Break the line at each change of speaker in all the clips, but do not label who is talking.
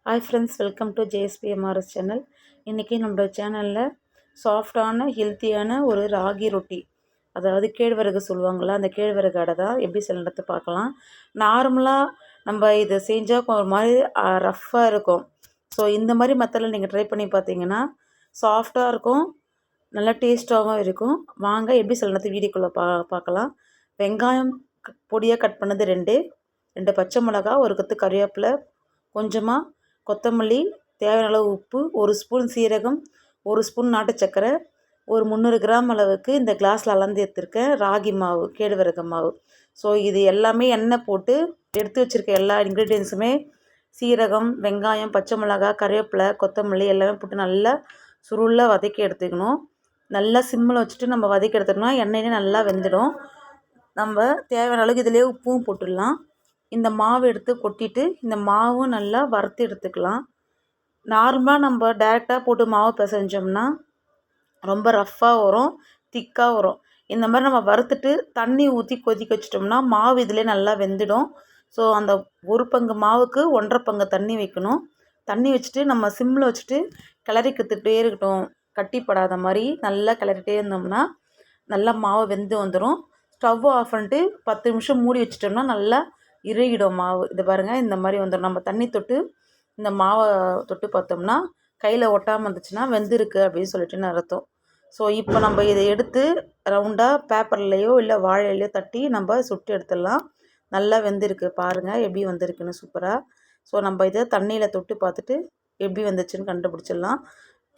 Hi friends, welcome to JSPMRS channel. இன்றைக்கி நம்மளோட சேனலில் சாஃப்டான ஹெல்த்தியான ஒரு ராகி ரொட்டி, அதாவது கேழ்வரகு சொல்லுவாங்களா, அந்த கேழ்வரகு அடை தான் எப்படி செய்யணுன்றதை பார்க்கலாம். நார்மலாக நம்ம இதை செஞ்சால் ஒரு மாதிரி ரஃப்பாக இருக்கும். ஸோ இந்த மாதிரி மெத்தடில் நீங்கள் ட்ரை பண்ணி பார்த்தீங்கன்னா சாஃப்டாக இருக்கும், நல்லா டேஸ்ட்டாகவும் இருக்கும். வாங்க எப்படி செய்யணுன்றது வீடியோக்குள்ளே பார்க்கலாம். வெங்காயம் பொடியாக கட் பண்ணது 2 பச்சை மிளகா, ஒரு கொத்து கறிவேப்பிலை, கொஞ்சமாக கொத்தமல்லி, தேவையான அளவு உப்பு, 1 ஸ்பூன் சீரகம், 1 ஸ்பூன் நாட்டு சர்க்கரை, ஒரு 300 கிராம் அளவுக்கு இந்த கிளாஸில் அளந்து எடுத்துருக்கேன் ராகி மாவு, கேழ்வரகு மாவு. ஸோ இது எல்லாமே எண்ணெய் போட்டு எடுத்து வச்சுருக்க எல்லா இன்க்ரீடியன்ஸுமே சீரகம், வெங்காயம், பச்சை மிளகா, கறிவேப்பிலை, கொத்தமல்லி எல்லாமே போட்டு நல்லா சுருளாக வதக்கி எடுத்துக்கணும். நல்லா சிம்மில் வச்சுட்டு நம்ம வதக்கி எடுத்துக்கணும். எண்ணெயிலே நல்லா வெந்துடும். நம்ம தேவையான அளவுக்கு இதிலே உப்பும் போட்டுடலாம். இந்த மாவு எடுத்து கொட்டிட்டு இந்த மாவும் நல்லா வறுத்து எடுத்துக்கலாம். நார்மலாக நம்ம டைரெக்டாக போட்டு மாவு பிசைஞ்சோம்னா ரொம்ப ரஃப்பாக வரும், திக்காக வரும். இந்த மாதிரி நம்ம வறுத்துட்டு தண்ணி ஊற்றி கொதிக்க வச்சிட்டோம்னா மாவு இதிலே நல்லா வெந்துடும். ஸோ அந்த 1 பங்கு மாவுக்கு 1.5 பங்கு தண்ணி வைக்கணும். தண்ணி வச்சுட்டு நம்ம சிம்மில் வச்சுட்டு கிளறி கொடுத்துட்டே இருக்கட்டும். கட்டிப்படாத மாதிரி நல்லா கிளறிட்டே இருந்தோம்னா நல்லா மாவு வெந்து வந்துடும். ஸ்டவ் ஆஃப் பண்ணிட்டு 10 நிமிஷம் மூடி வச்சிட்டோம்னா நல்லா இறுகிடும் மாவு. இது பாருங்கள், இந்த மாதிரி வந்துடும். நம்ம தண்ணி தொட்டு இந்த மாவை தொட்டு பார்த்தோம்னா கையில் ஒட்டாமல் இருந்துச்சுன்னா வெந்திருக்கு அப்படின்னு சொல்லிட்டுன்னு அர்த்தம். ஸோ இப்போ நம்ம இதை எடுத்து ரவுண்டாக பேப்பர்லேயோ இல்லை வாழையிலையோ தட்டி நம்ம சுட்டு எடுத்துடலாம். நல்லா வெந்திருக்கு பாருங்கள், எப்படி வந்திருக்குன்னு சூப்பராக. ஸோ நம்ம இதை தண்ணியில் தொட்டு பார்த்துட்டு எப்படி வந்துச்சுன்னு கண்டுபிடிச்சிடலாம்.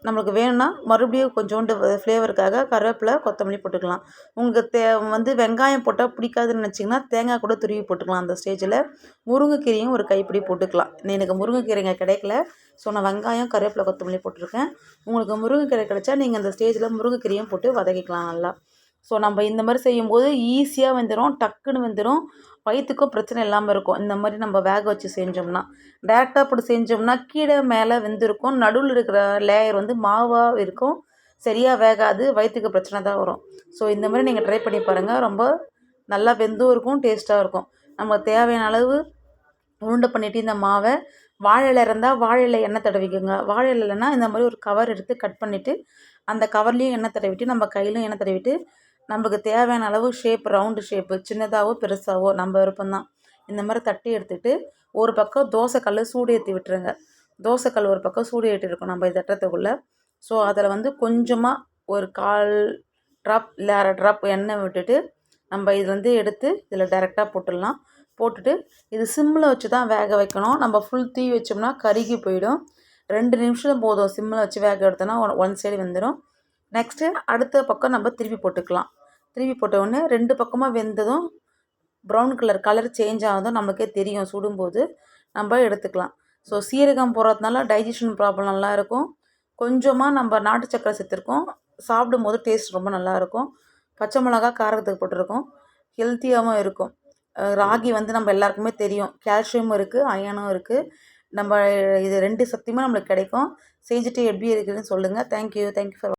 நம்மளுக்கு வேணும்னா மறுபடியும் கொஞ்சோண்டு ஃப்ளேவருக்காக கருவேப்பிலை, கொத்தமல்லி போட்டுக்கலாம். உங்களுக்கு வெங்காயம் போட்டால் பிடிக்காதுன்னு நினச்சிங்கன்னா தேங்காய் கூட துருவி போட்டுக்கலாம். அந்த ஸ்டேஜில் முருங்கைக்கீரையும் ஒரு கைப்பிடி போட்டுக்கலாம். எனக்கு முருங்கைக்கீரைங்க கிடைக்கல, ஸோ நான் வெங்காயம், கருவேப்பிலை, கொத்தமல்லி போட்டிருக்கேன். உங்களுக்கு முருங்கைக்கீரை கிடைச்சா நீங்கள் அந்த ஸ்டேஜில் முருங்கைக்கீரையும் போட்டு வதக்கிக்கலாம் நல்லா. ஸோ நம்ம இந்த மாதிரி செய்யும்போது ஈஸியாக வெந்துடும், டக்குன்னு வெந்துடும், வயிற்றுக்கும் பிரச்சனை இல்லாமல் இருக்கும். இந்த மாதிரி நம்ம வேக வச்சு செஞ்சோம்னா, டேரெக்டாக அப்படி செஞ்சோம்னா கீழே மேலே வெந்திருக்கும், நடுவில் இருக்கிற லேயர் மாவாக இருக்கும், சரியாக வேகாது, வயிற்றுக்கு பிரச்சனை தான் வரும். ஸோ இந்த மாதிரி நீங்கள் ட்ரை பண்ணி பாருங்கள். ரொம்ப நல்லா வெந்தும் இருக்கும், டேஸ்ட்டாக இருக்கும். நம்ம தேவையான அளவு உருண்டை பண்ணிவிட்டு இந்த மாவை வாழை இலை இருந்தால் வாழை இலை எண்ணெய் தடவிக்குங்க. வாழை இலைன்னா இந்த மாதிரி ஒரு கவர் எடுத்து கட் பண்ணிவிட்டு அந்த கவர்லேயும் எண்ணெய் தடவிட்டு நம்ம கையிலும் எண்ணெய் தடவிட்டு நம்மளுக்கு தேவையான அளவு ஷேப், ரவுண்டு ஷேப்பு, சின்னதாகவோ பெருசாகவோ நம்ம விருப்பம்தான். இந்த மாதிரி தட்டி எடுத்துகிட்டு ஒரு பக்கம் தோசைக்கல் சூடு ஏற்றி விட்டுருங்க. தோசைக்கல் ஒரு பக்கம் சூடு ஏற்றிருக்கும் நம்ம இது தட்டுறதுக்குள்ளே. ஸோ அதில் கொஞ்சமாக ஒரு 1/4 ட்ராப் இல்லை 1/2 ட்ராப் எண்ணெய் விட்டுட்டு நம்ம இது எடுத்து இதில் டைரெக்டாக போட்டுடலாம். போட்டுட்டு இது சிம்மில் வச்சு தான் வேக வைக்கணும். நம்ம ஃபுல் தீ வச்சோம்னா கருகி போயிடும். 2 நிமிஷம் போதும் சிம்மில் வச்சு வேக எடுத்தோன்னா 1 சைடு வெந்துடும். நெக்ஸ்ட்டு அடுத்த பக்கம் நம்ம திருப்பி போட்டுக்கலாம். திருப்பி போட்ட உடனே 2 பக்கமாக வெந்ததும் ப்ரௌன் கலர் சேஞ்ச் ஆகுதும் நமக்கே தெரியும். சுடும்போது நம்ம எடுத்துக்கலாம். ஸோ சீரகம் போடுறதுனால டைஜஷன் ப்ராப்ளம் நல்லாயிருக்கும். கொஞ்சமாக நம்ம நாட்டு சக்கரை சேர்த்துருக்கோம், சாப்பிடும்போது டேஸ்ட் ரொம்ப நல்லாயிருக்கும். பச்சை மிளகா காரத்துக்கு போட்டிருக்கோம், ஹெல்த்தியாகவும் இருக்கும். ராகி நம்ம எல்லாருக்குமே தெரியும், கால்சியமும் இருக்குது, அயனும் இருக்குது. நம்ம இது 2 சக்தியுமே நம்மளுக்கு கிடைக்கும். செஞ்சுட்டு எப்படி இருக்குதுன்னு சொல்லுங்கள். Thank you for